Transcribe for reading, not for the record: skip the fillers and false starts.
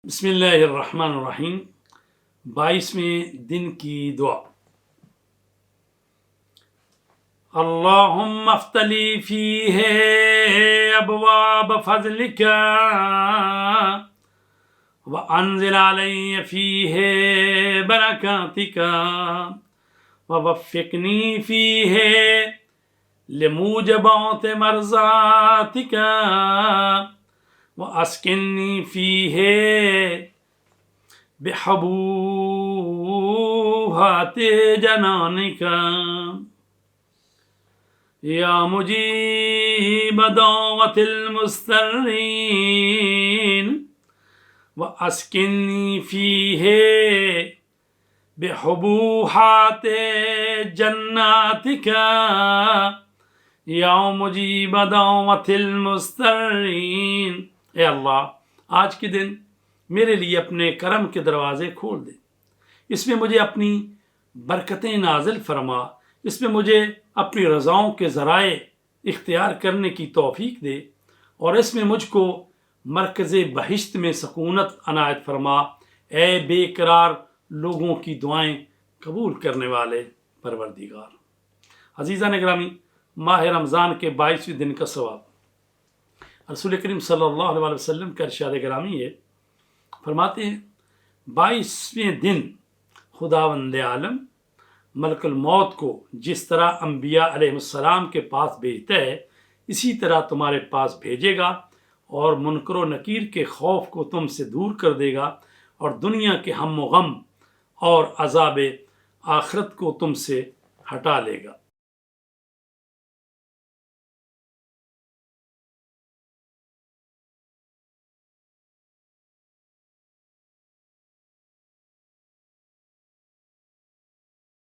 بسم اللہ الرحمن الرحیم 22ویں دن کی دعا۔ اللہم افتح لی فیہ ابواب فضلک وانزل علی فیہ برکاتک ووفقنی فیہ لموجبات مرضاتک واسکننی فیہ بحبوحات جنانک یا مجیب دعوت المضطرین واسکننی فیہ بحبوحات جناتک یا مجیب دعوت المضطرین۔ اے اللہ، آج کے دن میرے لیے اپنے کرم کے دروازے کھول دے، اس میں مجھے اپنی برکتیں نازل فرما، اس میں مجھے اپنی رضاؤں کے ذرائع اختیار کرنے کی توفیق دے، اور اس میں مجھ کو مرکز بہشت میں سکونت عنایت فرما۔ اے بے قرار لوگوں کی دعائیں قبول کرنے والے پروردگار۔ عزیزان گرامی، ماہ رمضان کے 22ویں دن کا ثواب رسول کریم صلی اللہ علیہ وسلم کا ارشاد گرامی ہے، فرماتے ہیں 22ویں دن خداوند عالم ملک الموت کو جس طرح انبیاء علیہ السلام کے پاس بھیجتا ہے، اسی طرح تمہارے پاس بھیجے گا اور منکر و نکیر کے خوف کو تم سے دور کر دے گا، اور دنیا کے ہم و غم اور عذاب آخرت کو تم سے ہٹا لے گا۔